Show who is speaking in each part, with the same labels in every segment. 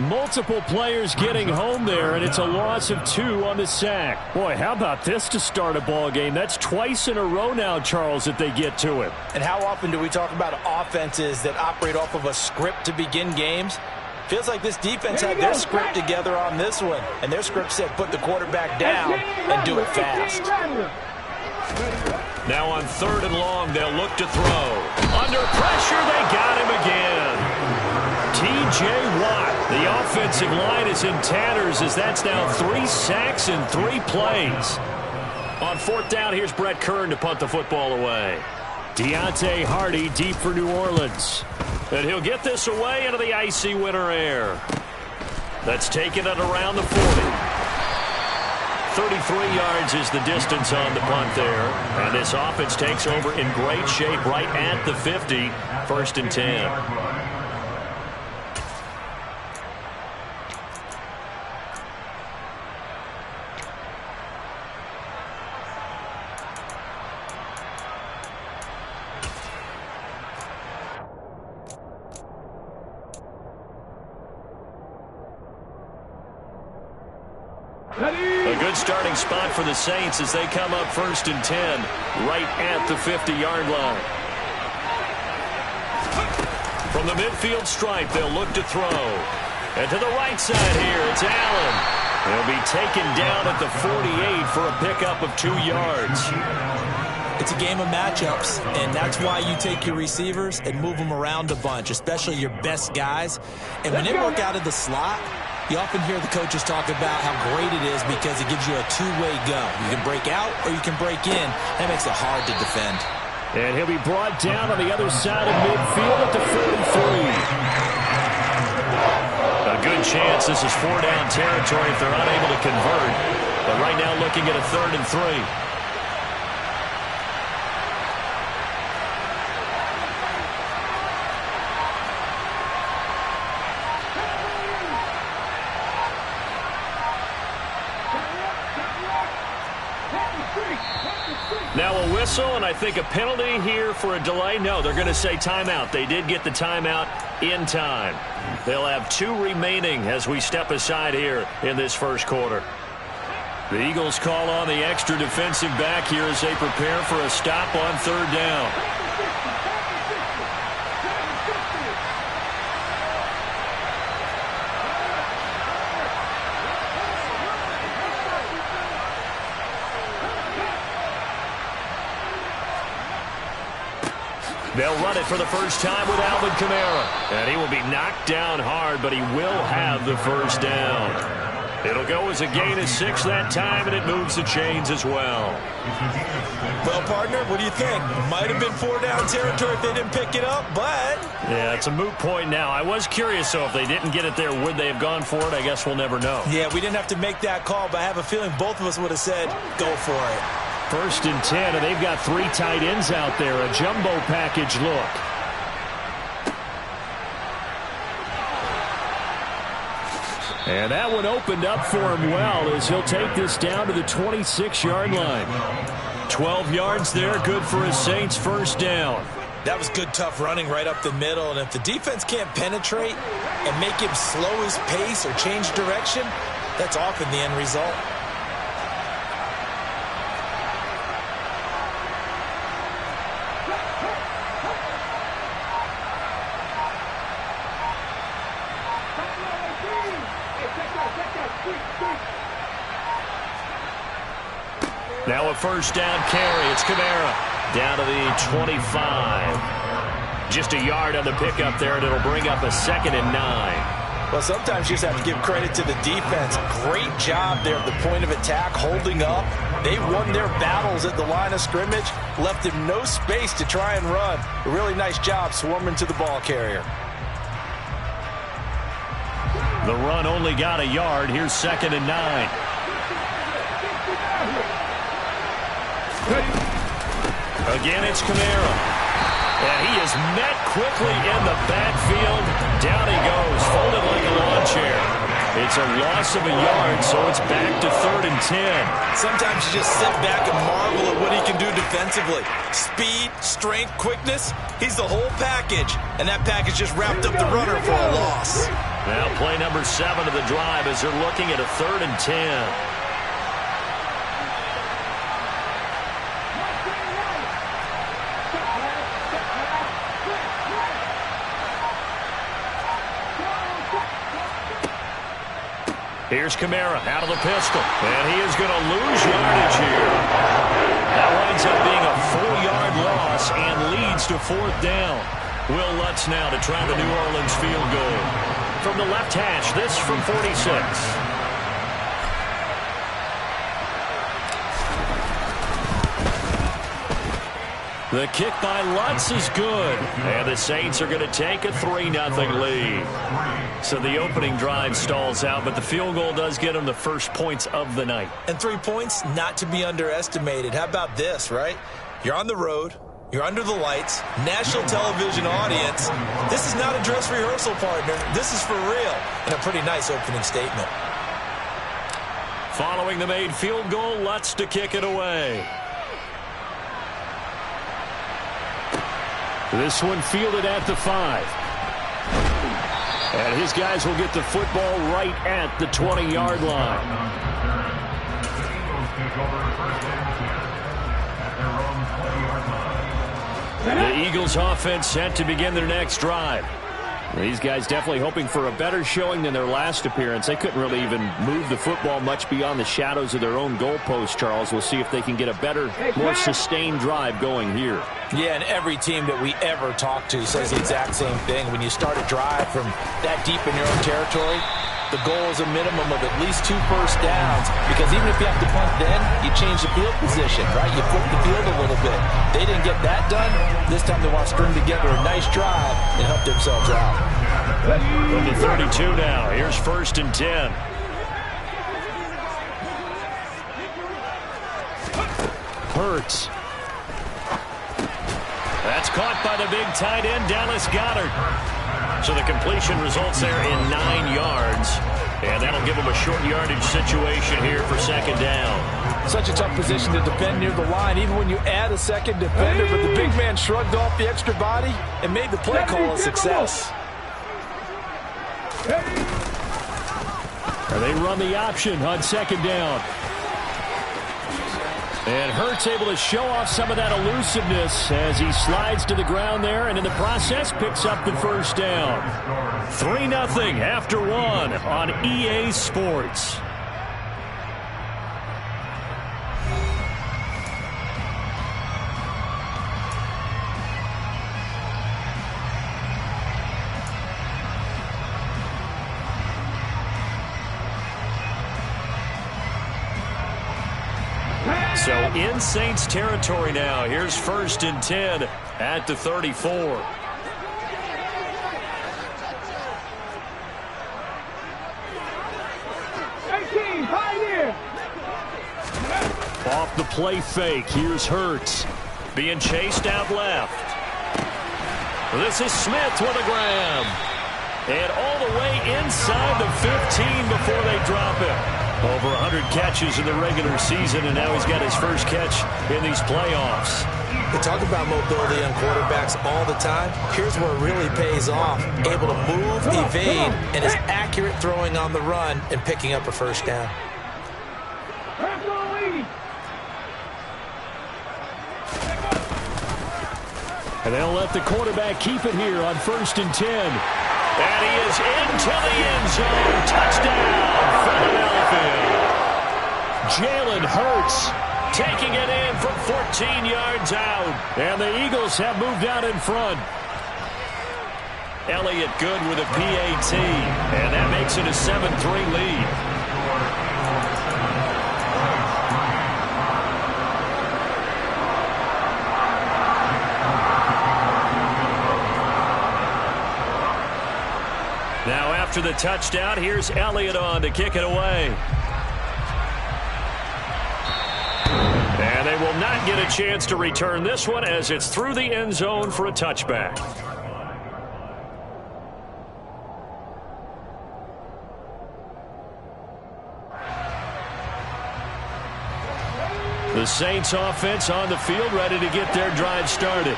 Speaker 1: Multiple players getting home there, and it's a loss of 2 on the sack. Boy, how about this to start a ball game? That's twice in a row now, Charles, that they get to it.
Speaker 2: And how often do we talk about offenses that operate off of a script to begin games? Feels like this defense had their script together on this one, and their script said put the quarterback down and do it fast.
Speaker 1: Now on 3rd and long, they'll look to throw. Under pressure, they got him again. T.J. Watt, the offensive line is in tatters as that's now 3 sacks in 3 plays. On 4th down, here's Brett Kern to punt the football away. Deontay Hardy deep for New Orleans. And he'll get this away into the icy winter air. That's taken it around the 40. 33 yards is the distance on the punt there. And this offense takes over in great shape right at the 50. 1st and 10. A good starting spot for the Saints as they come up 1st and 10 right at the 50-yard line. From the midfield stripe, they'll look to throw. And to the right side here, it's Allen. He'll be taken down at the 48 for a pickup of 2 yards.
Speaker 2: It's a game of matchups, and that's why you take your receivers and move them around a bunch, especially your best guys. And when they work out of the slot, you often hear the coaches talk about how great it is because it gives you a two-way go. You can break out or you can break in. That makes it hard to defend.
Speaker 1: And he'll be brought down on the other side of midfield at the 43. A good chance this is 4-down territory if they're unable to convert. But right now looking at a 3rd and 3. Now a whistle, and I think a penalty here for a delay. No, they're going to say timeout. They did get the timeout in time. They'll have 2 remaining as we step aside here in this 1st quarter. The Eagles call on the extra defensive back here as they prepare for a stop on 3rd down. They'll run it for the first time with Alvin Kamara. And he will be knocked down hard, but he will have the 1st down. It'll go as a gain of 6 that time, and it moves the chains as well.
Speaker 2: Well, partner, what do you think? Might have been 4-down territory if they didn't pick it up, but...
Speaker 1: Yeah, it's a moot point now. I was curious, so if they didn't get it there, would they have gone for it? I guess we'll never know.
Speaker 2: Yeah, we didn't have to make that call, but I have a feeling both of us would have said, go for it.
Speaker 1: 1st and 10, and they've got 3 tight ends out there. A jumbo package look. And that one opened up for him well as he'll take this down to the 26-yard line. 12 yards there, good for a Saints 1st down.
Speaker 2: That was good, tough running right up the middle. And if the defense can't penetrate and make him slow his pace or change direction, that's often the end result.
Speaker 1: Now a 1st down carry. It's Kamara down to the 25. Just a yard on the pickup there, and it'll bring up a 2nd and 9.
Speaker 2: Well, sometimes you just have to give credit to the defense. Great job there at the point of attack, holding up. They won their battles at the line of scrimmage, left him no space to try and run. A really nice job swarming to the ball carrier.
Speaker 1: The run only got a yard. Here's 2nd and 9. Again, it's Kamara. And he is met quickly in the backfield. Down he goes, folded like a lawn chair. It's a loss of a yard, so it's back to 3rd and 10.
Speaker 2: Sometimes you just sit back and marvel at what he can do defensively. Speed, strength, quickness, he's the whole package. And that package just wrapped up the runner for a loss.
Speaker 1: Now play number 7 of the drive as they're looking at a 3rd and 10. Here's Kamara out of the pistol, and he is going to lose yardage here. That winds up being a 4-yard loss and leads to 4th down. Will Lutz now to try the New Orleans field goal. From the left hash, this from 46. The kick by Lutz is good, and the Saints are going to take a 3-0 lead. So the opening drive stalls out, but the field goal does get them the first points of the night.
Speaker 2: And 3 points, not to be underestimated. How about this, right? You're on the road. You're under the lights. National television audience. This is not a dress rehearsal, partner. This is for real. And a pretty nice opening statement.
Speaker 1: Following the made field goal, Lutz to kick it away. This one fielded at the 5. And his guys will get the football right at the 20-yard line. The Eagles offense set to begin their next drive. These guys definitely hoping for a better showing than their last appearance. They couldn't really even move the football much beyond the shadows of their own goalpost, Charles. We'll see if they can get a better, more sustained drive going here.
Speaker 2: Yeah, and every team that we ever talk to says the exact same thing. When you start a drive from that deep in your own territory, the goal is a minimum of at least 2 first downs, because even if you have to punt then, you change the field position, right? You flip the field a little bit. They didn't get that done. This time they want to string together a nice drive and help themselves out.
Speaker 1: From the 32 now, here's 1st and 10. Hurts. That's caught by the big tight end, Dallas Goedert. So the completion results there in 9 yards. And that'll give them a short yardage situation here for 2nd down.
Speaker 2: Such a tough position to defend near the line, even when you add a second defender. But the big man shrugged off the extra body and made the play call a success.
Speaker 1: And they run the option on 2nd down. And Hurts able to show off some of that elusiveness as he slides to the ground there, and in the process picks up the 1st down. 3-0 after 1 on EA Sports. So in Saints territory now. Here's 1st and 10 at the 34. Off the play fake. Here's Hurts. Being chased out left. This is Smith with a grab. And all the way inside the 15 before they drop him. Over 100 catches in the regular season, and now he's got his first catch in these playoffs.
Speaker 2: They talk about mobility on quarterbacks all the time. Here's where it really pays off. Able to move, evade, and is accurate throwing on the run and picking up a 1st down.
Speaker 1: And they'll let the quarterback keep it here on 1st and 10. And he is into the end zone. Touchdown, Philadelphia. Jalen Hurts taking it in from 14 yards out. And the Eagles have moved out in front. Elliott good with a PAT. And that makes it a 7-3 lead. Now after the touchdown, here's Elliott on to kick it away. And they will not get a chance to return this one as it's through the end zone for a touchback. The Saints offense on the field ready to get their drive started.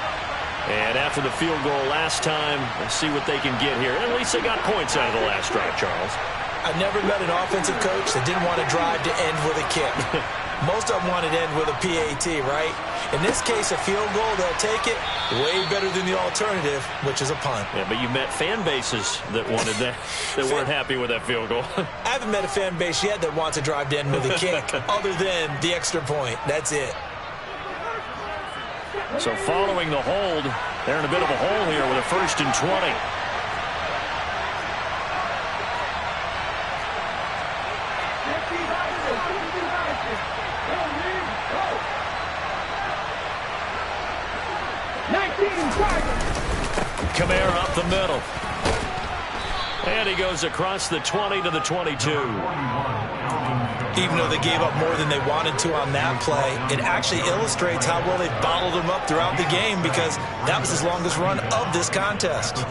Speaker 1: And after the field goal last time, let's see what they can get here. At least they got points out of the last drive, Charles.
Speaker 2: I've never met an offensive coach that didn't want to drive to end with a kick. Most of them wanted to end with a PAT, right? In this case, a field goal, they'll take it. Way better than the alternative, which is a punt.
Speaker 1: Yeah, but you met fan bases that wanted that, that weren't happy with that field goal.
Speaker 2: I haven't met a fan base yet that wants to drive to end with a kick, other than the extra point. That's it.
Speaker 1: So following the hold, they're in a bit of a hole here with a 1st and 20. Kamara up the middle. And he goes across the 20 to the 22.
Speaker 2: Even though they gave up more than they wanted to on that play, it actually illustrates how well they bottled them up throughout the game, because that was his longest run of this contest.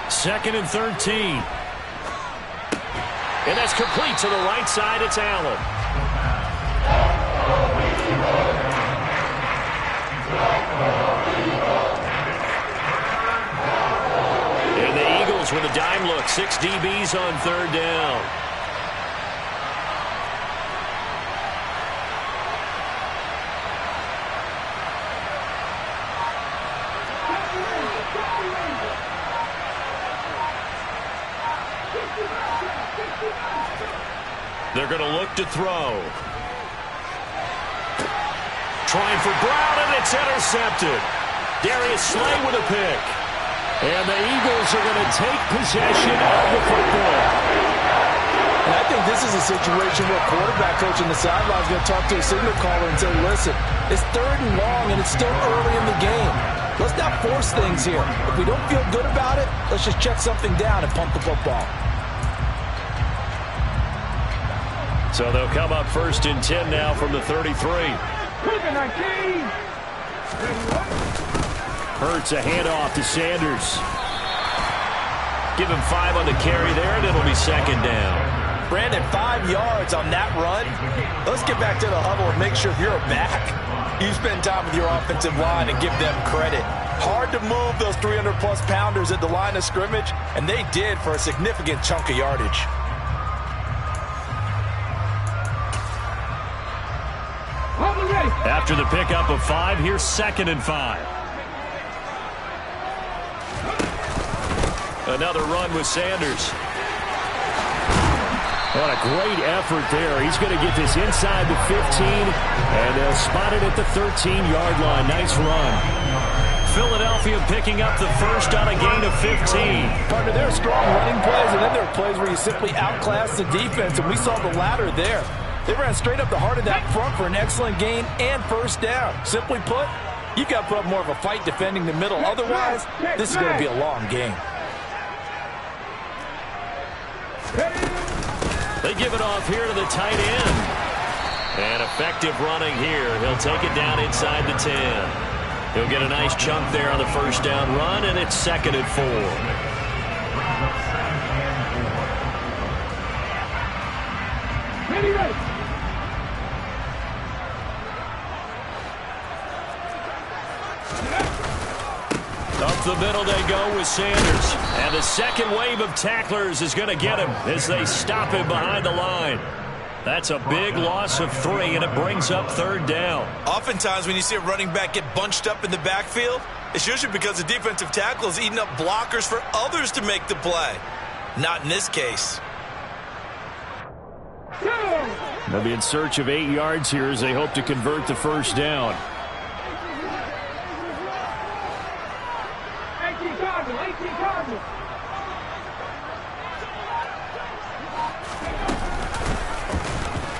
Speaker 1: Second and 13. And that's complete to the right side. It's Allen. And the Eagles with a dime look. 6 DBs on 3rd down. They're going to look to throw. Trying for Brown, and it's intercepted. Darius Slay with a pick. And the Eagles are going to take possession of the football.
Speaker 3: And I think this is a situation where quarterback coach on the sideline is going to talk to a signal caller and say, listen, it's 3rd and long, and it's still early in the game. Let's not force things here. If we don't feel good about it, let's just check something down and punt the football.
Speaker 1: So they'll come up 1st and 10 now from the 33. Hurts a handoff to Sanders. Give him 5 on the carry there, and it'll be 2nd down.
Speaker 3: Brandon, 5 yards on that run. Let's get back to the huddle and make sure you're back. You spend time with your offensive line and give them credit. Hard to move those 300-plus pounders at the line of scrimmage, and they did for a significant chunk of yardage.
Speaker 1: After the pickup of 5, here's 2nd and 5. Another run with Sanders. What a great effort there. He's going to get this inside the 15, and they'll spot it at the 13-yard line. Nice run. Philadelphia picking up the first on a gain of 15.
Speaker 3: Partner, there are strong running plays, and then there are plays where you simply outclass the defense, and we saw the latter there. They ran straight up the heart of that front for an excellent gain and 1st down. Simply put, you've got to put up more of a fight defending the middle. Otherwise, this is going to be a long game.
Speaker 1: They give it off here to the tight end. And effective running here. He'll take it down inside the 10. He'll get a nice chunk there on the 1st down run, and it's 2nd and 4. Up the middle they go with Sanders. And the second wave of tacklers is going to get him as they stop him behind the line. That's a big loss of 3, and it brings up 3rd down.
Speaker 2: Oftentimes when you see a running back get bunched up in the backfield, it's usually because the defensive tackle is eating up blockers for others to make the play. Not in this case.
Speaker 1: They'll be in search of 8 yards here as they hope to convert the 1st down.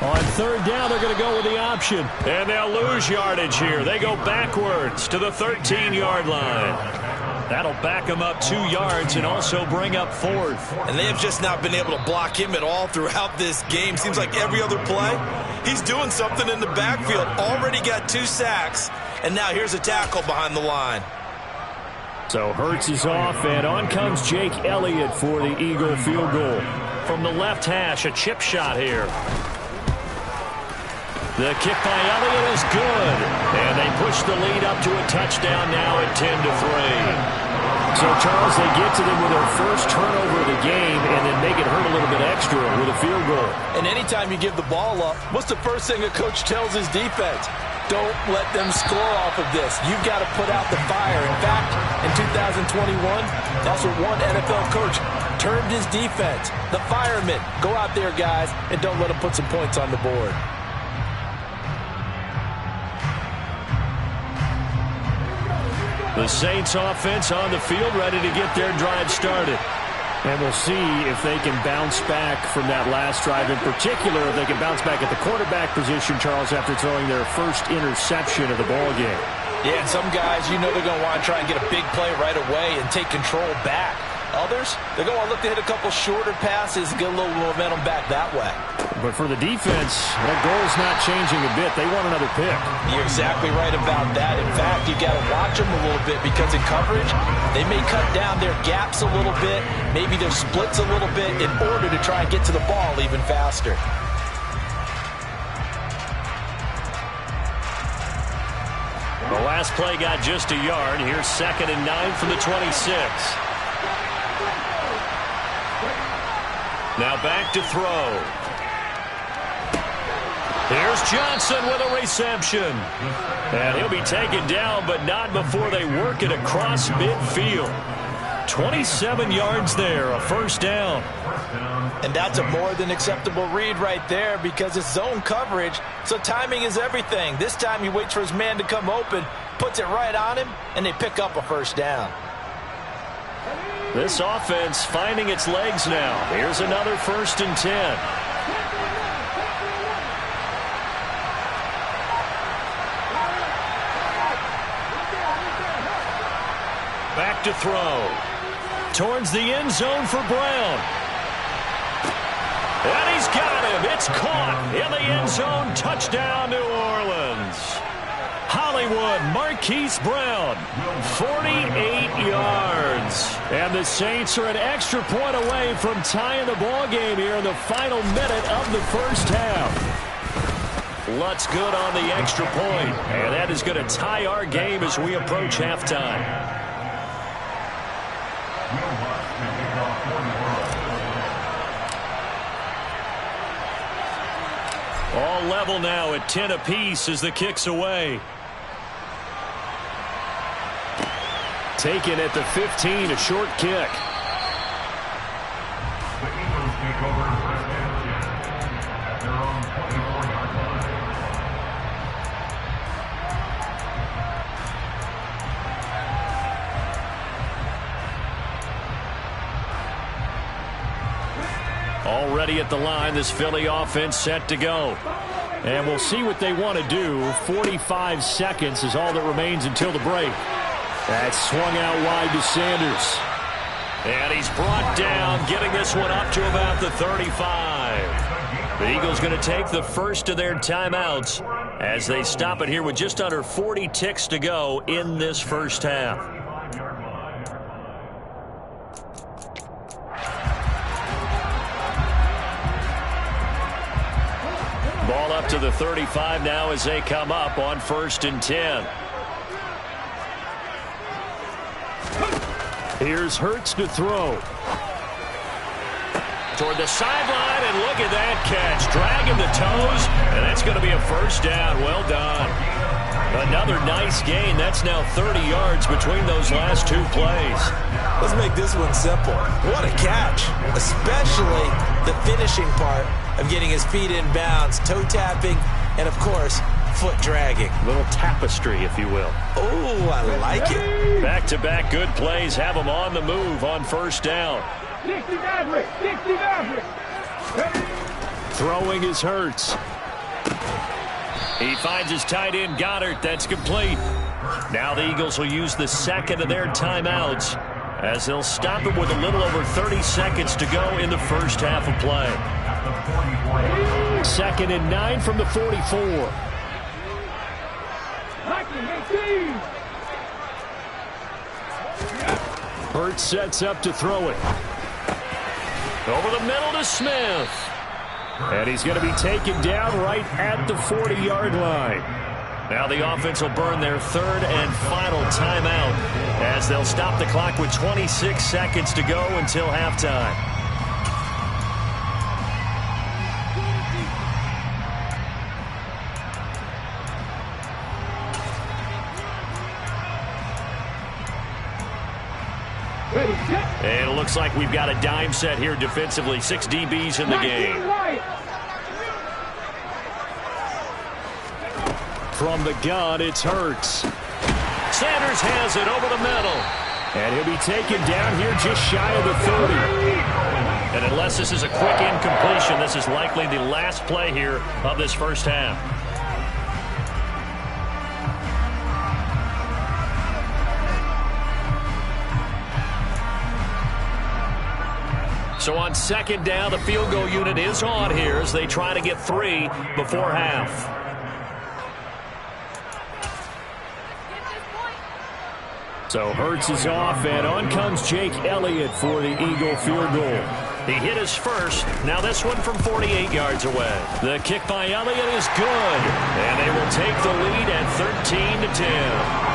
Speaker 1: On 3rd down, they're going to go with the option. And they'll lose yardage here. They go backwards to the 13-yard line. That'll back him up 2 yards and also bring up 4th.
Speaker 2: And they have just not been able to block him at all throughout this game. Seems like every other play, he's doing something in the backfield. Already got 2 sacks, and now here's a tackle behind the line.
Speaker 1: So Hurts is off, and on comes Jake Elliott for the Eagle field goal. From the left hash, a chip shot here. The kick by Elliott is good, and they push the lead up to a touchdown now at 10-3. So, Charles, they get to them with their first turnover of the game and then make it hurt a little bit extra with a field goal.
Speaker 3: And anytime you give the ball up, what's the first thing a coach tells his defense? Don't let them score off of this. You've got to put out the fire. In fact, in 2021, that's what one NFL coach termed his defense. The firemen. Go out there, guys, and don't let them put some points on the board.
Speaker 1: The Saints offense on the field, ready to get their drive started. And we'll see if they can bounce back from that last drive. In particular, if they can bounce back at the quarterback position, Charles, after throwing their first interception of the ball game.
Speaker 3: Yeah, and some guys, you know they're going to want to try and get a big play right away and take control back. Others, they're going to look to hit a couple shorter passes and get a little momentum back that way.
Speaker 1: But for the defense, that goal's not changing a bit. They want another pick.
Speaker 3: You're exactly right about that. In fact, you've got to watch them a little bit because in coverage, they may cut down their gaps a little bit, maybe their splits a little bit in order to try and get to the ball even faster.
Speaker 1: The last play got just a yard. Here's 2nd and 9 from the 26. Now back to throw. Here's Johnson with a reception. And he'll be taken down, but not before they work it across midfield. 27 yards there, a first down.
Speaker 3: And that's a more than acceptable read right there because it's zone coverage, so timing is everything. This time he waits for his man to come open, puts it right on him, and they pick up a first down.
Speaker 1: This offense finding its legs now. Here's another 1st and 10. Back to throw. Towards the end zone for Brown. And he's got him. It's caught in the end zone. Touchdown, New Orleans. Hollywood, Marquise Brown, 48 yards. And the Saints are an extra point away from tying the ball game here in the final minute of the first half. Lutz good on the extra point, and that is going to tie our game as we approach halftime. All level now at 10 apiece as the kick's away. Taken at the 15, a short kick. Already at the line, this Philly offense set to go. And we'll see what they want to do. 45 seconds is all that remains until the break. That's swung out wide to Sanders. And he's brought down, getting this one up to about the 35. The Eagles going to take the first of their timeouts as they stop it here with just under 40 ticks to go in this first half. Ball up to the 35 now as they come up on 1st and 10. Here's Hurts to throw. Toward the sideline, and look at that catch. Dragging the toes, and that's going to be a first down. Well done. Another nice gain. That's now 30 yards between those last 2 plays.
Speaker 2: Let's make this one simple. What a catch, especially the finishing part of getting his feet in bounds, toe tapping, and, of course, foot dragging.
Speaker 1: A little tapestry, if you will.
Speaker 2: Oh, I like it.
Speaker 1: Back-to-back good plays have him on the move on first down.
Speaker 4: 60 Maverick, 60 Maverick.
Speaker 1: Throwing is Hurts. He finds his tight end, Goddard. That's complete. Now the Eagles will use the second of their timeouts as they'll stop it with a little over 30 seconds to go in the first half of play.
Speaker 5: 2nd and 9 from the 44.
Speaker 1: Hurts sets up to throw it. Over the middle to Smith.
Speaker 5: And he's going to be taken down right at the 40-yard line.
Speaker 1: Now the offense will burn their third and final timeout as they'll stop the clock with 26 seconds to go until halftime. And it looks like we've got a dime set here defensively. 6 DBs in the game.
Speaker 5: From the gun, it's Hurts.
Speaker 1: Sanders has it over the middle.
Speaker 5: And he'll be taken down here just shy of the 30.
Speaker 1: And unless this is a quick incompletion, this is likely the last play here of this first half. So on second down, the field goal unit is on here as they try to get 3 before half.
Speaker 5: So Hurts is off, and on comes Jake Elliott for the Eagle field goal.
Speaker 1: He hit his first. Now this one from 48 yards away. The kick by Elliott is good, and they will take the lead at 13-10.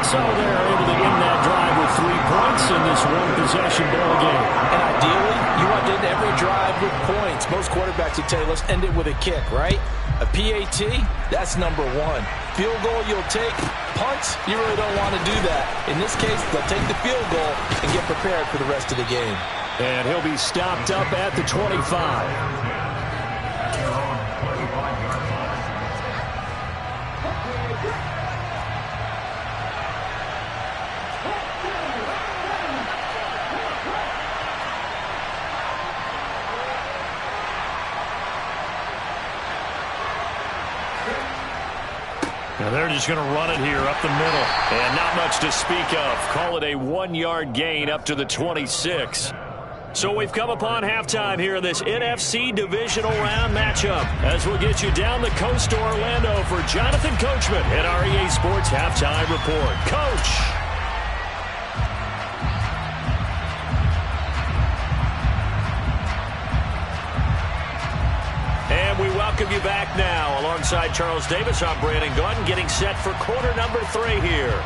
Speaker 5: So they're able to end that drive with 3 points in this one-possession ball game.
Speaker 3: And ideally, you want to end every drive with points. Most quarterbacks would tell you, let's end it with a kick, right? A PAT, that's number 1. Field goal, you'll take. Punts, you really don't want to do that. In this case, they'll take the field goal and get prepared for the rest of the game.
Speaker 5: And he'll be stopped up at the 25.
Speaker 1: Now they're just going to run it here up the middle. And not much to speak of. Call it a 1-yard gain up to the 26. So we've come upon halftime here in this NFC divisional round matchup as we'll get you down the coast to Orlando for Jonathan Coachman at our EA Sports Halftime Report. Coach! And we welcome you back now. Alongside Charles Davis, I'm Brandon Gordon, getting set for quarter number 3 here.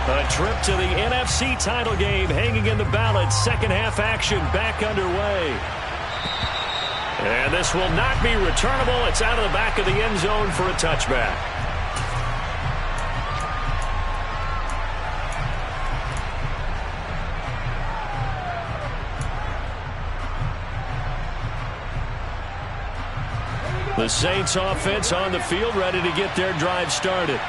Speaker 1: A trip to the NFC title game hanging in the balance. Second half action back underway. And this will not be returnable. It's out of the back of the end zone for a touchback. The Saints offense on the field, ready to get their drive started.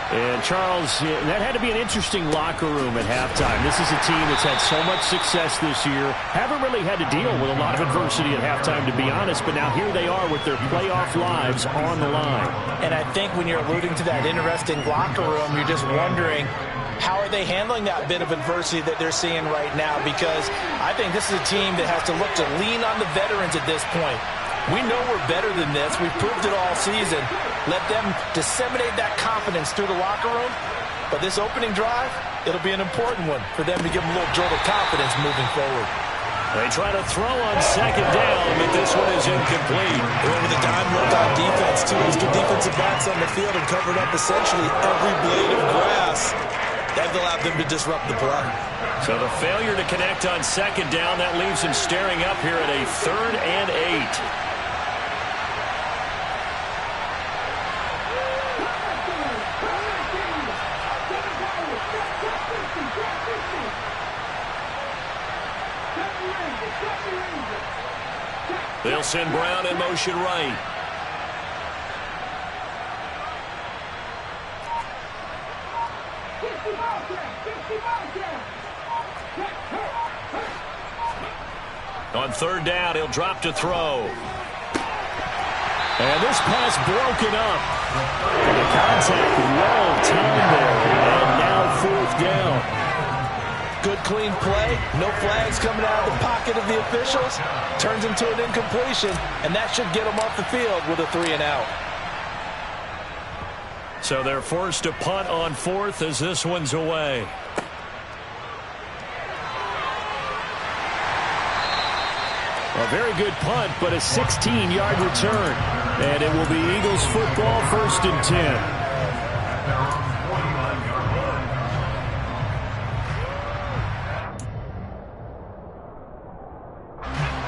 Speaker 5: And, Charles, that had to be an interesting locker room at halftime. This is a team that's had so much success this year. Haven't really had to deal with a lot of adversity at halftime, to be honest. But now here they are with their playoff lives on the line.
Speaker 3: And I think when you're alluding to that interesting locker room, you're just wondering, how are they handling that bit of adversity that they're seeing right now? Because I think this is a team that has to look to lean on the veterans at this point. We know we're better than this. We've proved it all season. Let them disseminate that confidence through the locker room. But this opening drive, it'll be an important one for them to give them a little jolt of confidence moving forward.
Speaker 1: They try to throw on second down, but this one is incomplete.
Speaker 3: They're over the dime look on defense. 2 extra defensive backs on the field and covered up essentially every blade of grass. That allowed them to disrupt the play.
Speaker 1: So the failure to connect on second down, that leaves them staring up here at a 3rd and 8. They'll send Brown in motion right. On third down, he'll drop to throw. And this pass broken up. The contact well timed there. And now fourth down.
Speaker 3: Good clean play. No flags coming out of the pocket of the officials. Turns into an incompletion, and that should get them off the field with a 3-and-out.
Speaker 1: So they're forced to punt on fourth as this one's away. A very good punt, but a 16-yard return. And it will be Eagles football, 1st and 10.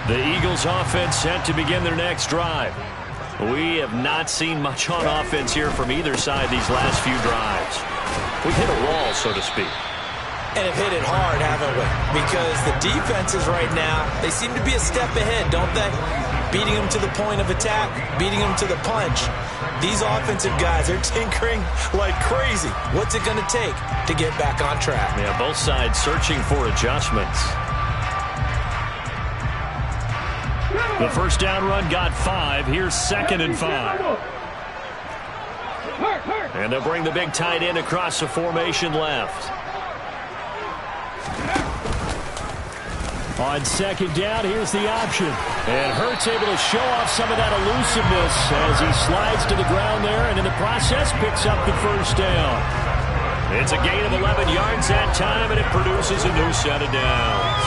Speaker 1: The Eagles offense set to begin their next drive. We have not seen much on offense here from either side these last few drives. We've hit a wall, so to speak.
Speaker 2: And have hit it hard, haven't we? Because the defenses right now, they seem to be a step ahead, don't they? Beating them to the point of attack, beating them to the punch. These offensive guys are tinkering like crazy. What's it going to take to get back on track?
Speaker 1: Yeah, both sides searching for adjustments. The first down run got 5. Here's 2nd and 5. And they'll bring the big tight end across the formation left. On 2nd down, here's the option. And Hurts able to show off some of that elusiveness as he slides to the ground there, and in the process picks up the first down. It's a gain of 11 yards that time, and it produces a new set of downs.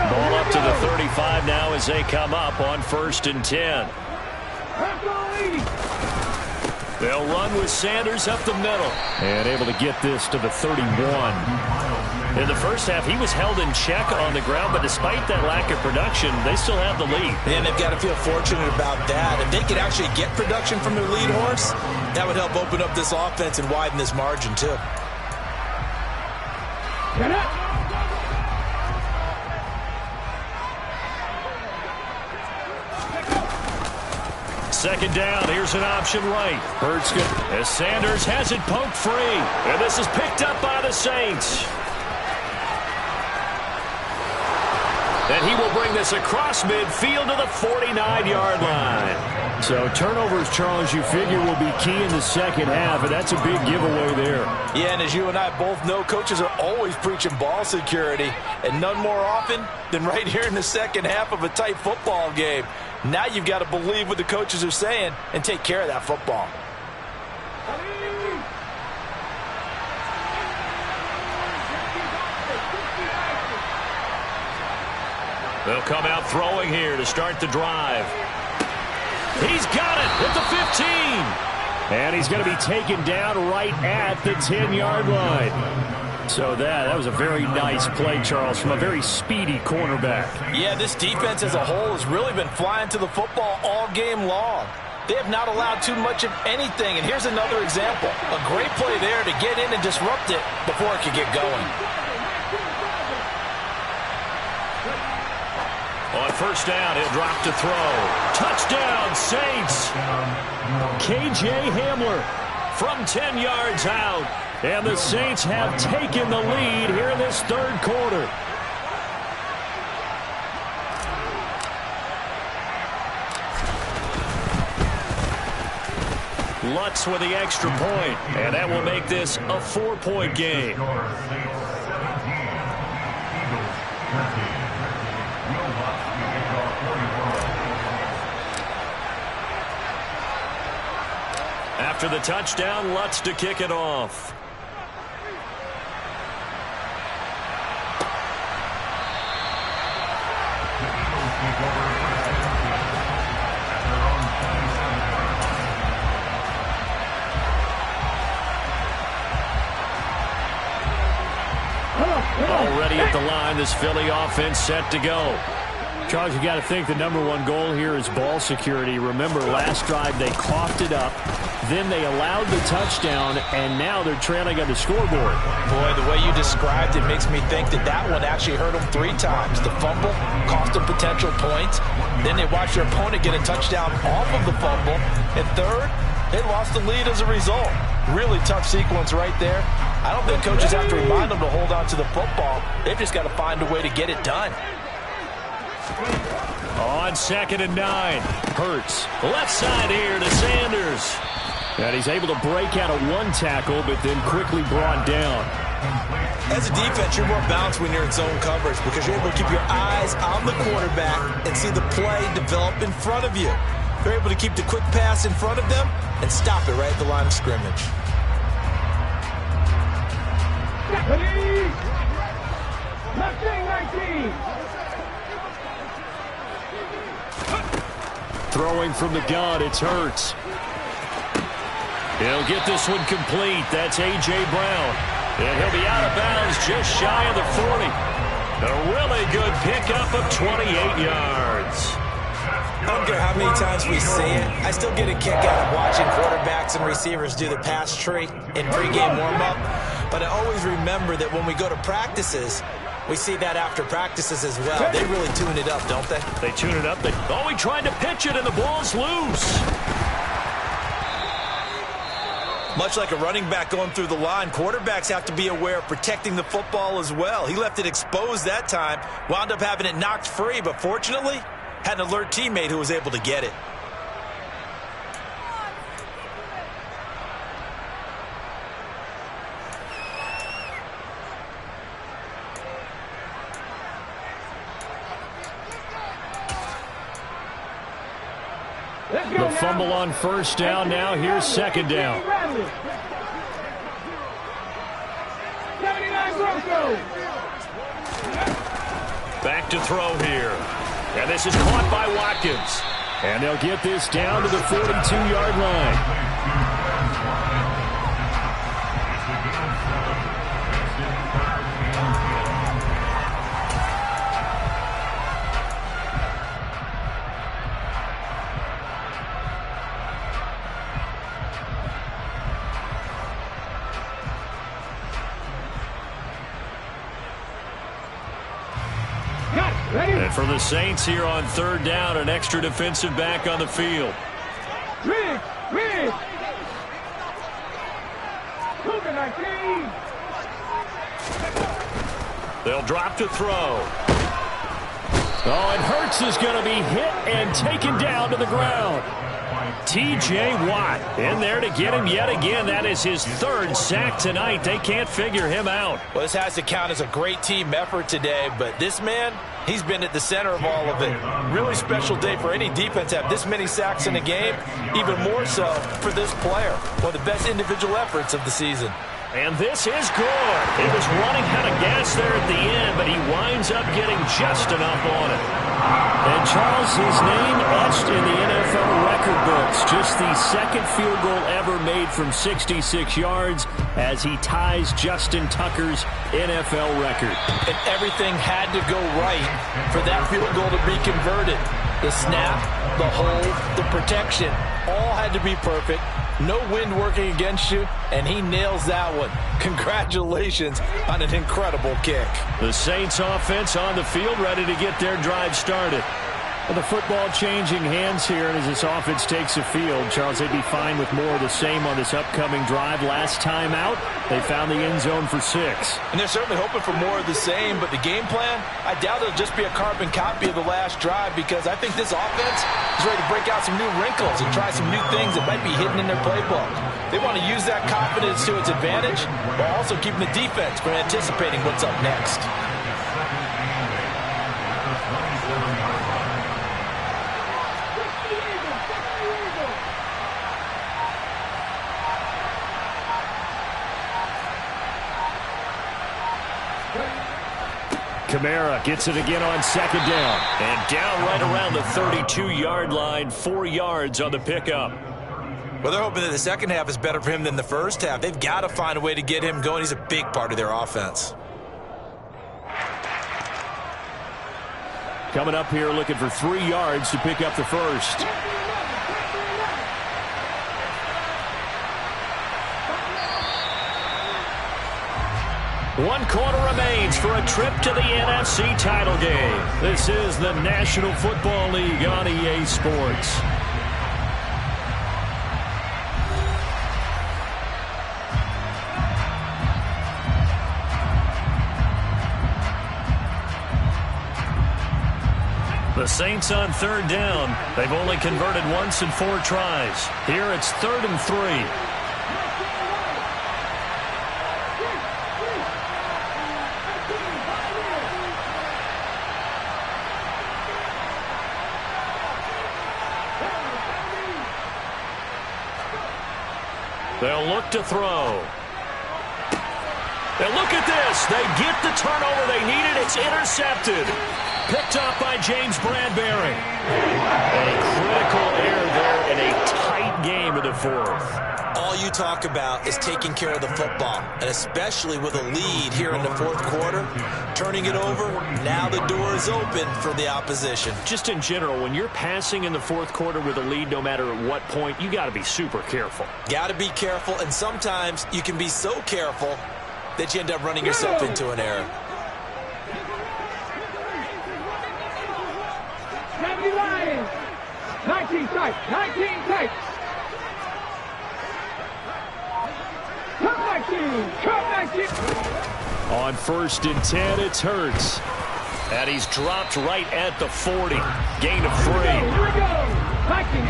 Speaker 1: Ball up to the 35 now as they come up on 1st and 10. They'll run with Sanders up the middle. And able to get this to the 31. In the first half, he was held in check on the ground, but despite that lack of production, they still have the lead.
Speaker 2: And they've got to feel fortunate about that. If they could actually get production from their lead horse, that would help open up this offense and widen this margin, too.
Speaker 4: Get up!
Speaker 1: Second down, here's an option right. Hurts good as Sanders has it poked free. And this is picked up by the Saints. And he will bring this across midfield to the 49-yard line. So turnovers, Charles, you figure will be key in the second half, and that's a big giveaway there.
Speaker 3: Yeah, and as you and I both know, coaches are always preaching ball security, and none more often than right here in the second half of a tight football game. Now you've got to believe what the coaches are saying and take care of that football.
Speaker 1: They'll come out throwing here to start the drive. He's got it at the 15. And he's going to be taken down right at the 10-yard line. So that was a very nice play, Charles, from a very speedy cornerback.
Speaker 3: Yeah, this defense as a whole has really been flying to the football all game long. They have not allowed too much of anything, and here's another example. A great play there to get in and disrupt it before it could get going.
Speaker 1: On first down, he'll drop to throw. Touchdown, Saints! K.J. Hamler from 10 yards out. And the Saints have taken the lead here in this third quarter. Lutz with the extra point, and that will make this a 4-point game. After the touchdown, Lutz to kick it off. Already at the line, this Philly offense set to go.
Speaker 5: Charles, you got to think the #1 goal here is ball security. Remember, last drive they coughed it up, then they allowed the touchdown, and now they're trailing on the scoreboard.
Speaker 2: Boy, the way you described it makes me think that that one actually hurt them 3 times. The fumble cost them potential points. Then they watched their opponent get a touchdown off of the fumble. And third, they lost the lead as a result. Really tough sequence right there. I don't think coaches have to remind them to hold on to the football. They've just got to find a way to get it done.
Speaker 1: On 2nd and 9, Hurts. Left side here to Sanders. And he's able to break out of 1 tackle, but then quickly brought down.
Speaker 2: As a defense, you're more balanced when you're in zone coverage because you're able to keep your eyes on the quarterback and see the play develop in front of you. You're able to keep the quick pass in front of them and stop it right at the line of scrimmage.
Speaker 4: Left wing 19.
Speaker 1: Throwing from the gun, it's Hurts. He'll get this one complete. That's A.J. Brown. And he'll be out of bounds just shy of the 40. A really good pickup of 28 yards.
Speaker 2: I don't care how many times we see it. I still get a kick out of watching quarterbacks and receivers do the pass tree in pregame warm-up. But I always remember that when we go to practices, we see that after practices as well. They really tune it up, don't they?
Speaker 1: They tune it up. He tried to pitch it, and the ball's loose.
Speaker 2: Much like a running back going through the line, quarterbacks have to be aware of protecting the football as well. He left it exposed that time, wound up having it knocked free, but fortunately, had an alert teammate who was able to get it.
Speaker 1: The fumble on 1st down. Now here's 2nd down.
Speaker 4: 79 Broncos.
Speaker 1: Back to throw here. And this is caught by Watkins. And they'll get this down to the 42-yard line. And for the Saints here on 3rd down, an extra defensive back on the field.
Speaker 4: Rig. Cougar 19.
Speaker 1: They'll drop to throw. Oh, and Hurts is going to be hit and taken down to the ground. T.J. Watt in there to get him yet again. That is his 3rd sack tonight. They can't figure him out.
Speaker 2: Well, this has to count as a great team effort today, but this man, he's been at the center of all of it. Really special day for any defense to have this many sacks in a game, even more so for this player. One of the best individual efforts of the season.
Speaker 1: And this is good. He was running out of gas there at the end, but he winds up getting just enough on it. And Charles, his name etched in the NFL record books. Just the 2nd field goal ever made from 66 yards as he ties Justin Tucker's NFL record.
Speaker 2: And everything had to go right for that field goal to be converted. The snap, the hold, the protection, all had to be perfect. No wind working against you, and he nails that one. Congratulations on an incredible kick.
Speaker 1: The Saints offense on the field, ready to get their drive started. Well, the football changing hands here, and as this offense takes the field, Charles, they'd be fine with more of the same on this upcoming drive. Last time out, they found the end zone for 6.
Speaker 2: And they're certainly hoping for more of the same, but the game plan, I doubt it'll just be a carbon copy of the last drive because I think this offense is ready to break out some new wrinkles and try some new things that might be hidden in their playbook. They want to use that confidence to its advantage while also keeping the defense from anticipating what's up next.
Speaker 1: Kamara gets it again on 2nd down. And down right around the 32-yard line, 4 yards on the pickup.
Speaker 2: Well, they're hoping that the second half is better for him than the first half. They've got to find a way to get him going. He's a big part of their offense.
Speaker 5: coming up here looking for 3 yards to pick up the first. One quarter remains for a trip to the NFC title game. This is the National Football League on EA Sports. The Saints on 3rd down. They've only converted once in 4 tries. Here it's 3rd and 3. They'll look to throw. And look at this. They get the turnover they needed. It's intercepted. Picked up by James Bradbury. A critical error there in a tight game in the 4th.
Speaker 2: All you talk about is taking care of the football, and especially with a lead here in the 4th quarter, turning it over, now the door is open for the opposition.
Speaker 5: Just in general, when you're passing in the 4th quarter with a lead, no matter at what point, you got to be super careful.
Speaker 2: Got to be careful, and sometimes you can be so careful that you end up running yourself into an error.
Speaker 4: 19 tight, 19 tight. Cut 19.
Speaker 5: On 1st and 10, it's Hurts. And he's dropped right at the 40. Gain of 3.
Speaker 4: Here we go. 19,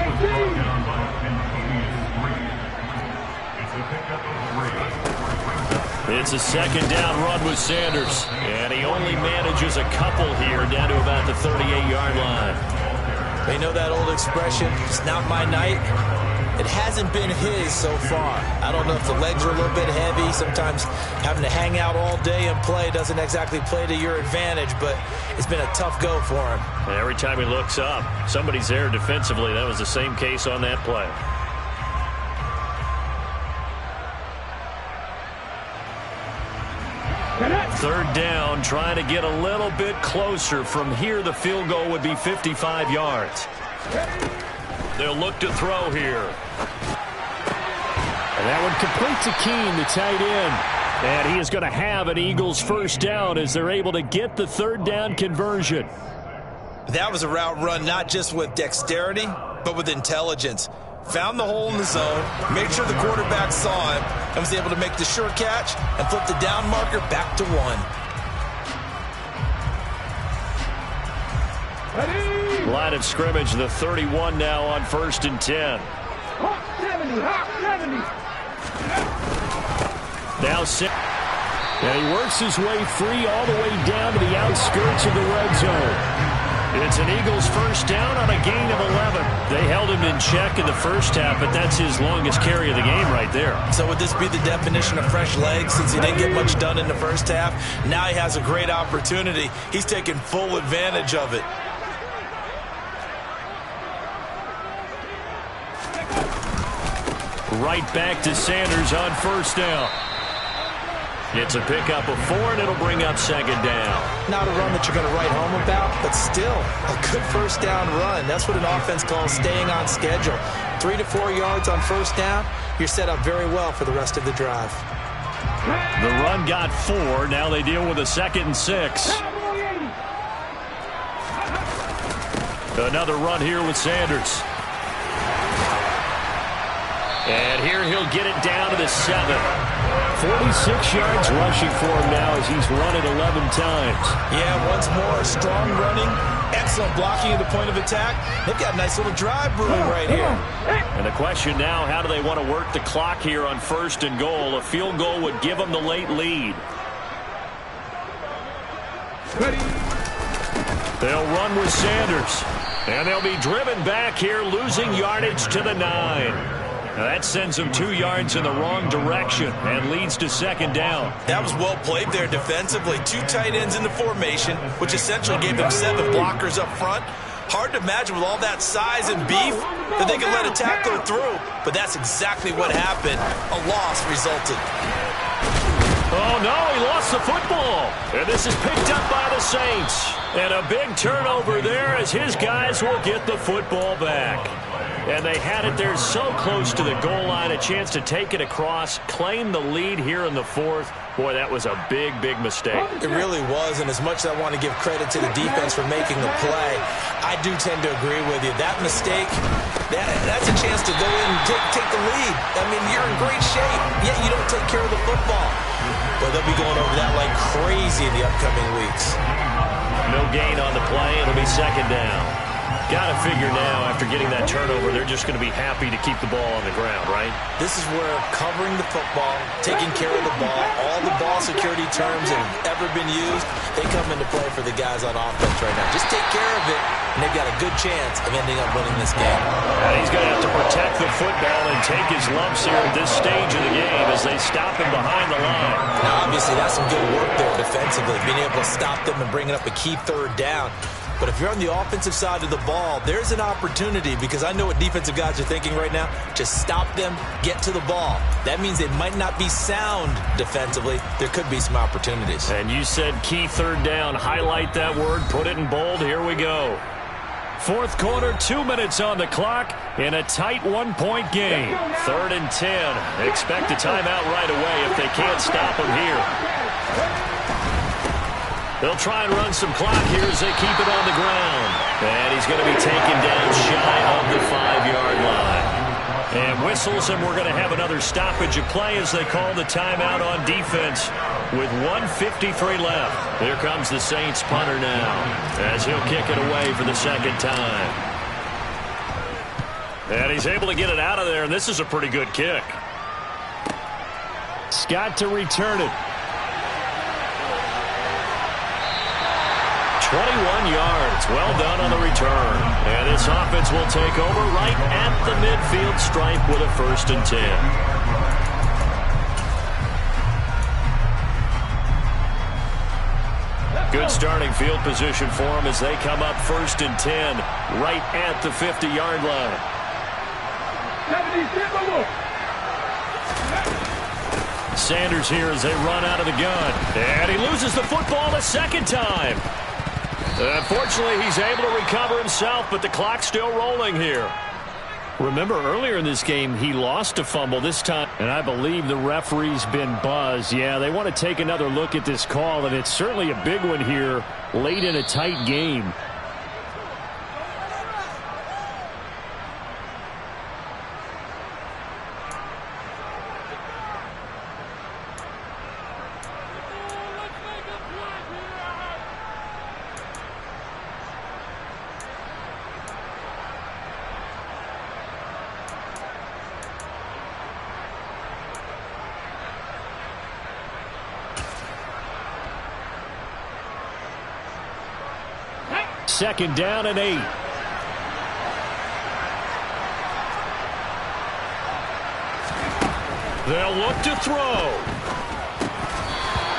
Speaker 4: 18.
Speaker 5: It's a 2nd down run with Sanders. And he only manages a couple here down to about the 38-yard line.
Speaker 2: They know that old expression, it's not my night. It hasn't been his so far. I don't know if the legs are a little bit heavy. Sometimes having to hang out all day and play doesn't exactly play to your advantage, but it's been a tough go for him.
Speaker 5: And every time he looks up, somebody's there defensively. That was the same case on that play. Third down, trying to get a little bit closer. From here, the field goal would be 55 yards. They'll look to throw here. And that one complete to Keene, the tight end. And he is going to have an Eagles first down as they're able to get the 3rd down conversion.
Speaker 2: That was a route run not just with dexterity, but with intelligence. Found the hole in the zone, made sure the quarterback saw him, and was able to make the sure catch and flip the down marker back to 1.
Speaker 5: Line of scrimmage, the 31 now on 1st and 10.
Speaker 4: Hawk 70, Hawk 70.
Speaker 5: Now 6. And he works his way free all the way down to the outskirts of the red zone. It's an Eagles first down on a gain of 11. They held him in check in the first half, but that's his longest carry of the game right there.
Speaker 2: So would this be the definition of fresh legs since he didn't get much done in the first half? Now he has a great opportunity. He's taking full advantage of it.
Speaker 5: Right back to Sanders on 1st down. It's a pickup of 4, and it'll bring up 2nd down.
Speaker 2: Not a run that you're going to write home about, but still a good first down run. That's what an offense calls staying on schedule. 3 to 4 yards on 1st down, you're set up very well for the rest of the drive.
Speaker 5: The run got 4. Now they deal with a 2nd and 6. Another run here with Sanders. And here he'll get it down to the 7. 46 yards rushing for him now as he's run it 11 times.
Speaker 2: Yeah, once more, strong running, excellent blocking at the point of attack. They've got a nice little drive brewing right here.
Speaker 5: And the question now, how do they want to work the clock here on 1st and goal? A field goal would give them the late lead. They'll run with Sanders. And they'll be driven back here, losing yardage to the 9. Now that sends them 2 yards in the wrong direction and leads to 2nd down.
Speaker 2: That was well played there defensively. 2 tight ends in the formation, which essentially gave them 7 blockers up front. Hard to imagine with all that size and beef that they could let a tackler through. But that's exactly what happened. A loss resulted.
Speaker 1: Oh, no, he lost the football. And this is picked up by the Saints. And a big turnover there as his guys will get the football back. And they had it there so close to the goal line, a chance to take it across, claim the lead here in the fourth. Boy, that was a big, big mistake.
Speaker 2: It really was, and as much as I want to give credit to the defense for making the play, I do tend to agree with you. That mistake, that's a chance to go in and take the lead. I mean, you're in great shape, yet you don't take care of the football. But they'll be going over that like crazy in the upcoming weeks.
Speaker 1: No gain on the play. It'll be second down. Got to figure now, after getting that turnover, they're just going to be happy to keep the ball on the ground, right?
Speaker 2: This is where covering the football, taking care of the ball, all the ball security terms that have ever been used, they come into play for the guys on offense right now. Just take care of it, and they've got a good chance of ending up winning this game.
Speaker 1: And he's going to have to protect the football and take his lumps here at this stage of the game as they stop him behind the line.
Speaker 2: Now, obviously, that's some good work there defensively, being able to stop them and bringing up a key third down. But if you're on the offensive side of the ball, there's an opportunity, because I know what defensive guys are thinking right now. Just stop them, get to the ball. That means they might not be sound defensively. There could be some opportunities.
Speaker 1: And you said key third down. Highlight that word. Put it in bold. Here we go. Fourth quarter, 2 minutes on the clock in a tight one-point game. 3rd and 10. Expect a timeout right away if they can't stop them here. They'll try and run some clock here as they keep it on the ground. And he's going to be taken down shy of the 5-yard line. And whistles, and we're going to have another stoppage of play as they call the timeout on defense with 1:53 left. Here comes the Saints punter now as he'll kick it away for the second time. And he's able to get it out of there, and this is a pretty good kick. Scott to return it. 21 yards. Well done on the return. And this offense will take over right at the midfield stripe with a 1st and 10. Good starting field position for them as they come up 1st and 10 right at the 50-yard line. Sanders here as they run out of the gun. And he loses the football a second time. Unfortunately, he's able to recover himself, but the clock's still rolling here. Remember, earlier in this game, he lost a fumble this time, and I believe the referee's been buzzed. Yeah, they want to take another look at this call, and it's certainly a big one here late in a tight game. Second down and 8. They'll look to throw.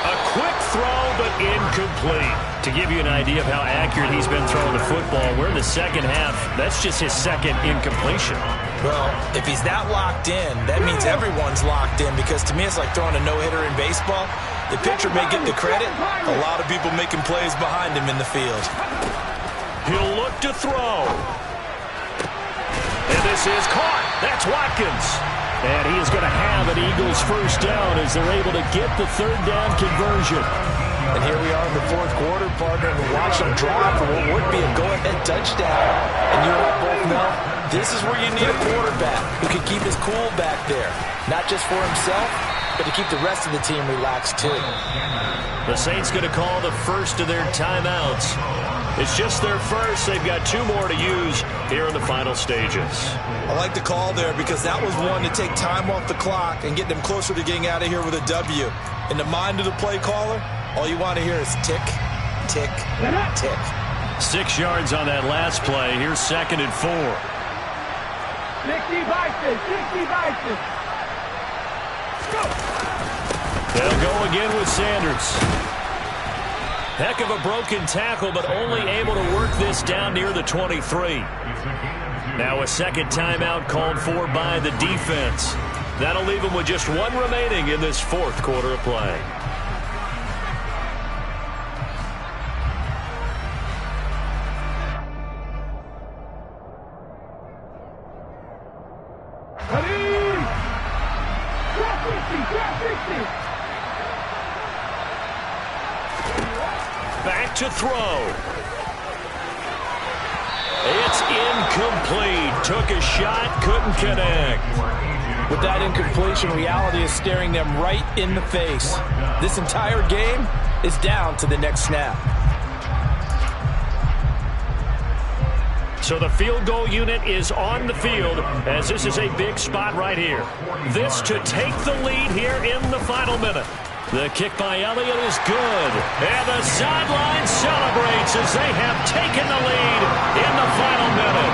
Speaker 1: A quick throw, but incomplete. To give you an idea of how accurate he's been throwing the football, we're in the second half. That's just his second incompletion.
Speaker 2: Well, if he's that locked in, that means everyone's locked in, because to me it's like throwing a no-hitter in baseball. The pitcher may get the credit. A lot of people making plays behind him in the field.
Speaker 1: He'll look to throw. And this is caught. That's Watkins. And he is going to have an Eagles first down as they're able to get the third down conversion.
Speaker 3: And here we are in the fourth quarter, partner, and watch them drive for what would be a go-ahead touchdown. And you and I both know this is where you need a quarterback who can keep his cool back there. Not just for himself, but to keep the rest of the team relaxed too.
Speaker 1: The Saints going to call the first of their timeouts. It's just their first. They've got 2 more to use here in the final stages.
Speaker 2: I like the call there because that was one to take time off the clock and get them closer to getting out of here with a W. In the mind of the play caller, all you want to hear is tick, tick, tick.
Speaker 1: 6 yards on that last play. Here's 2nd and 4.
Speaker 4: 60 Vikings, 60 Vikings. Go.
Speaker 1: They'll go again with Sanders. Heck of a broken tackle, but only able to work this down near the 23. Now a second timeout called for by the defense. That'll leave them with just one remaining in this fourth quarter of play. Back to throw. It's incomplete. Took a shot, couldn't connect.
Speaker 3: With that incompletion, reality is staring them right in the face. This entire game is down to the next snap.
Speaker 1: So the field goal unit is on the field as this is a big spot right here. This to take the lead here in the final minute. The kick by Elliott is good. And the sideline celebrates as they have taken the lead in the final minute.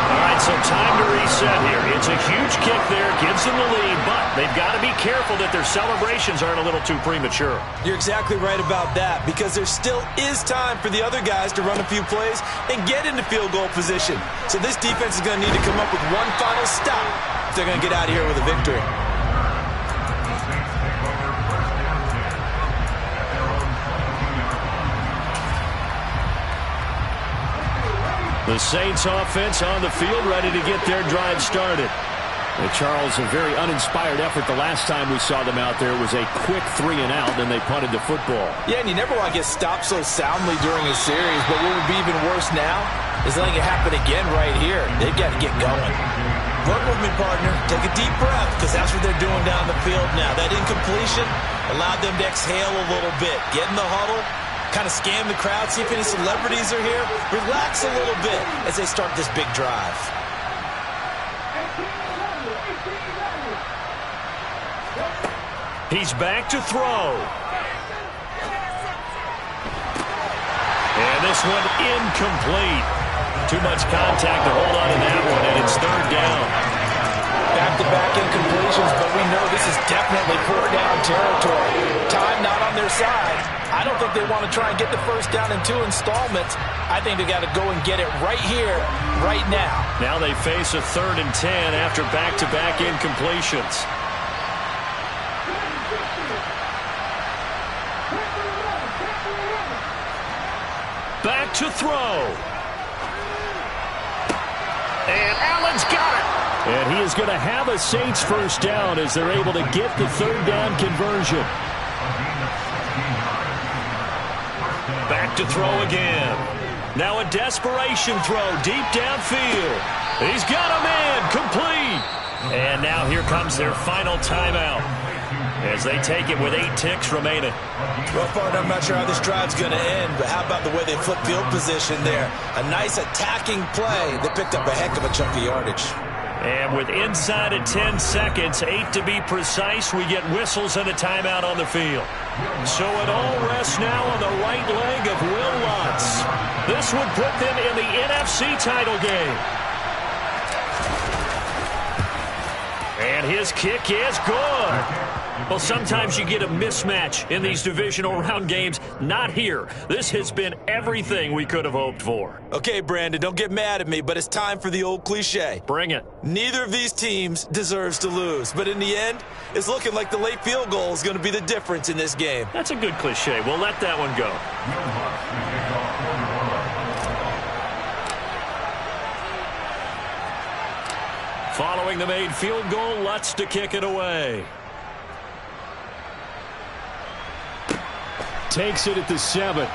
Speaker 1: All right, so time to reset here. It's a huge kick there, gives them the lead, but they've got to be careful that their celebrations aren't a little too premature.
Speaker 2: You're exactly right about that, because there still is time for the other guys to run a few plays and get into field goal position. So this defense is going to need to come up with one final stop if they're going to get out of here with a victory.
Speaker 1: The Saints offense on the field, ready to get their drive started.
Speaker 5: Charles, a very uninspired effort the last time we saw them out there. It was a quick 3 and out, and they punted the football.
Speaker 3: Yeah, and you never want to get stopped so soundly during a series, but what would be even worse now is letting it happen again right here. They've got to get going.
Speaker 2: Work with me, partner. Take a deep breath, because that's what they're doing down the field now. That incompletion allowed them to exhale a little bit. Get in the huddle. Kind of scan the crowd, see if any celebrities are here. Relax a little bit as they start this big drive.
Speaker 1: He's back to throw. And this one incomplete. Too much contact to hold on to that one, and it's third down.
Speaker 3: Back-to-back incompletions, but we know this is definitely 4-down territory. Time not on their side. I don't think they want to try and get the first down in 2 installments. I think they got to go and get it right here, right now.
Speaker 1: Now they face a 3rd and 10 after back-to-back incompletions. Back to throw. And Allen's got it. And he is going to have a Saints first down as they're able to get the 3rd down conversion. Back to throw again. Now a desperation throw deep downfield. He's got a man complete. And now here comes their final timeout as they take it with 8 ticks remaining.
Speaker 2: Well, partner, I'm not sure how this drive's going to end, but how about the way they flip field position there? A nice attacking play. They picked up a heck of a chunk of yardage.
Speaker 1: And with inside of 10 seconds, 8 to be precise, we get whistles and a timeout on the field. So it all rests now on the right leg of Will Lutz. This would put them in the NFC title game. And his kick is good. Well, sometimes you get a mismatch in these divisional round games. Not here. This has been everything we could have hoped for.
Speaker 2: Okay, Brandon, don't get mad at me, but it's time for the old cliche.
Speaker 1: Bring it.
Speaker 2: Neither of these teams deserves to lose, but in the end, it's looking like the late field goal is going to be the difference in this game.
Speaker 1: That's a good cliche. We'll let that one go. Following the made field goal, Lutz to kick it away.
Speaker 5: Takes it at the 7.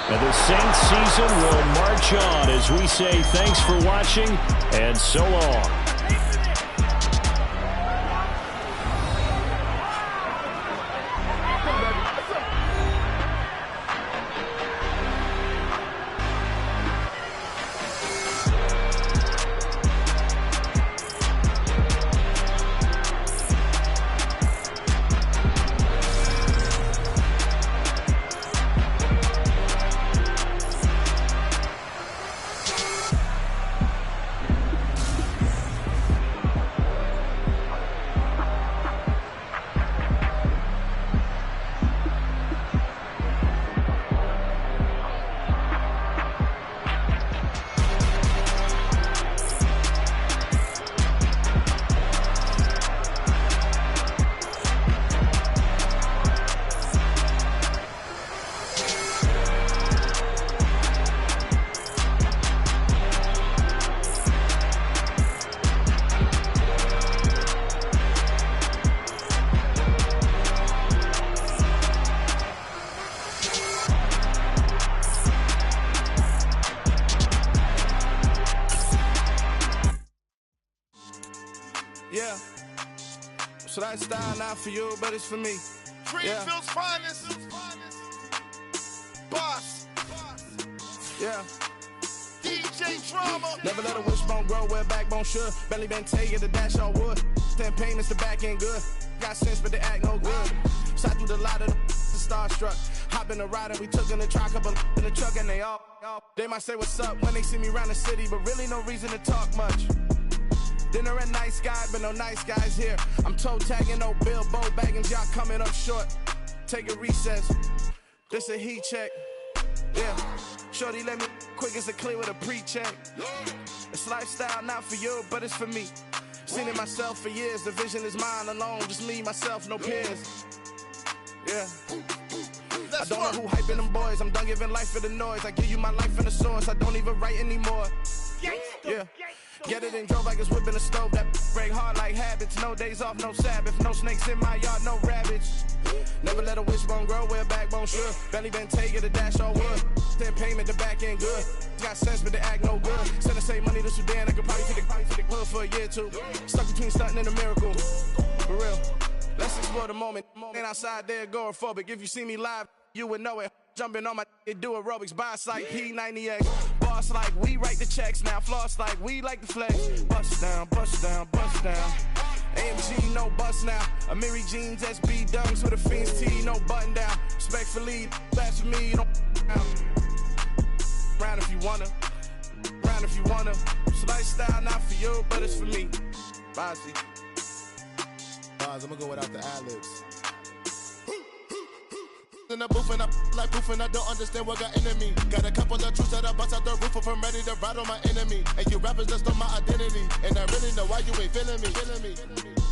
Speaker 5: And the Saints season will march on as we say thanks for watching and so long.
Speaker 6: So that style not for you, but it's for me.
Speaker 7: Greenfield's finest. Boss.
Speaker 6: Yeah.
Speaker 7: DJ Drama.
Speaker 6: Never let a wishbone grow where backbone should. Belly been taking the dash all wood. 10 payments, the back end good. Got sense, but they act no good. Shot through the lot of the starstruck. Hop in the ride and we took in the truck, couple in the truck, and they all. They might say what's up when they see me around the city, but really no reason to talk much. Dinner at nice guy, but no nice guys here. I'm toe tagging, no Bilbo baggins, y'all coming up short. Take a recess. This a heat check. Yeah. Shorty let me quick as a clear with a pre-check. It's lifestyle not for you, but it's for me. Seen it myself for years. The vision is mine alone. Just me, myself, no peers. Yeah. I don't know who hyping them boys. I'm done giving life for the noise. I give you my life in the source. I don't even write anymore. Yeah. Get it and drove like it's whipping a stove. That break hard like habits. No days off, no Sabbath. No snakes in my yard, no rabbits. Never let a wishbone grow where backbone should. Belly been taking the dash all wood. 10 payment, the back end good. Got sense, but they act no good. Send the same money to Sudan. I could probably take the hood for a year or two. Stuck between stunting and a miracle. For real. Let's explore the moment. Ain't outside there agoraphobic. If you see me live, you would know it. Jumping on my do aerobics. Boss like P90X. Boss like we write the checks now. Floss like we like the flex. Bust down, bust down, bust down. AMG, no bust now. Amiri jeans, SB dunks with a Fiends T, no button down. Respectfully, that's for me, you don't down. Round if you wanna. Round if you wanna. It's lifestyle not for you, but it's for me. Bossy.
Speaker 8: Bars, I'm gonna go without the ad-libs. In the booth and I like proof and I don't understand what got into me. Got a couple of truths that I bust out the roof if I'm ready to ride on my enemy. And you rappers just on my identity. And I really know why you ain't feeling me.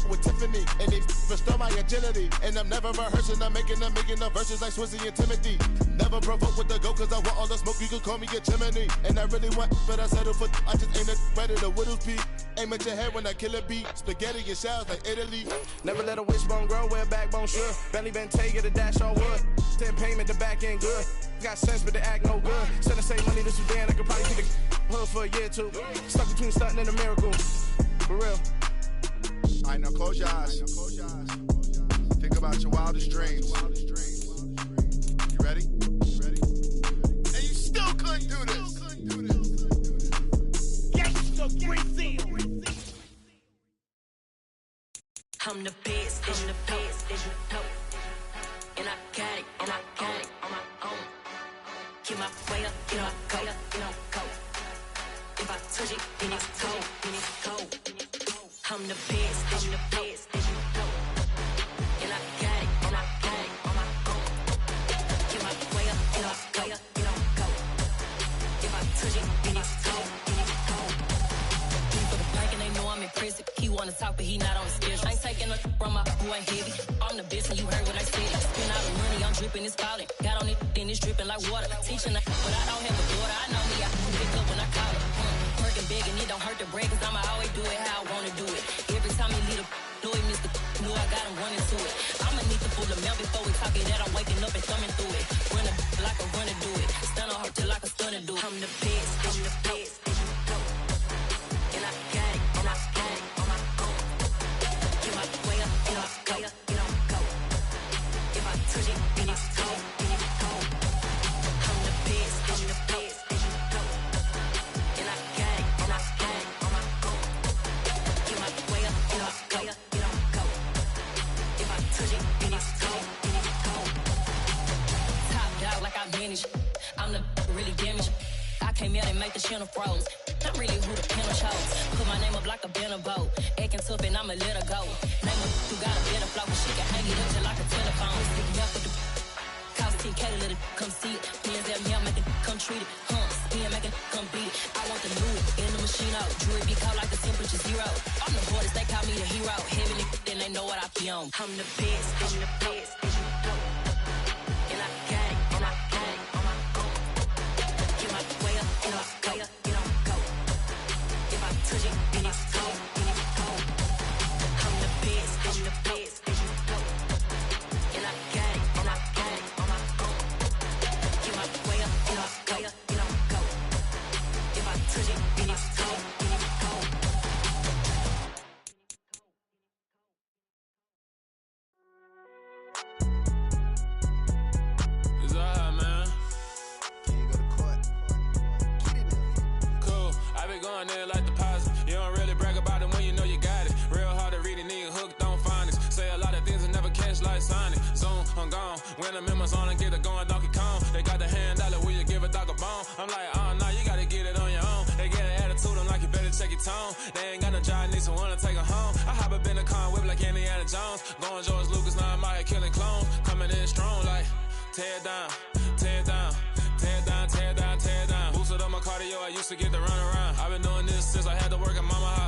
Speaker 8: With Tiffany and they restore my agility. And I'm never rehearsing, I'm making a million of verses like Swizzy and Timothy. Never provoke with the go cause I want all the smoke, you can call me a chimney. And I really want, but I settle for I just ain't ready to whittles peak. Aim at your head when I kill a beat. Spaghetti and shells like Italy.
Speaker 6: Never let a wishbone grow where backbone should. Belly been taking the dash all wood. 10 payment, the back end good. Got sense, but they act no good. Send the same money to Sudan, I could probably take the hood for a year or two. Stuck between stunting and a miracle. For real.
Speaker 7: Alright, now close your eyes. Think about your wildest dreams. You ready? And you still couldn't do this.
Speaker 9: I'm the best, I'm the best, and I got it, on my own. Get my way up, get my go, go. If I touch it, then it's cold, I'm the best, and I got it, on my own. Get my way up, get my go. If I touch it, then it's cold, He for the blank and they know I'm impressive. He wanna talk, but he not on the schedule. I ain't taking a from my boy heavy. I'm the best and you heard what I said. Spend all the money, I'm dripping, it's falling. Got on it, then it's dripping like water. Teaching, but I don't have a daughter. I know me, I can pick up when I call it. Working big and it don't hurt to break, cause I'ma always do it how I wanna do it. Every time he lead a know he missed the know I got him running to it. I'ma need to pull the mail before we talk it that I'm waking up and thumbing through it. Run a like a runner do it. Stun on her till like a stunner do it. I'm the best, I'm the best, and I got it, on my own. Get my way up, get my go. If I touch it, then it's cold, I'm the best, and I got it, on my own. Get my way up, get my go. If I touch it, then it's cold, Top dog like I manage. I'm the really damaged. I came out and make the channel froze. I'm really who the piano chose. Put my name up like a banner boat. Acting tough and I'ma let her go. Name her who got a better flow, but she can hang it up just like a telephone. Stick me up with the cost 10K to let it come see it. Hands at me, I make it come treat it. Spin, make it come beat it. I want the new in the machine out. Jewelry be caught like the temperature zero. I'm the hardest, they call me the hero. Heavenly, then they know what I be on. I'm the best, and I got it, on my own. Get my way up, get my go. If I touch it, then it's cold, I'm the best, and I got it, on my own. Get my way up, get my go. If I touch it, then it's cold.
Speaker 10: I wanna take her home. I hop up in the car, whip like Indiana Jones. Going George Lucas, now I'm out here killing clones. Coming in strong like, tear down, tear down, tear down, tear down, tear down. Boosted up my cardio, I used to get to run around. I've been doing this since I had to work at Mama House.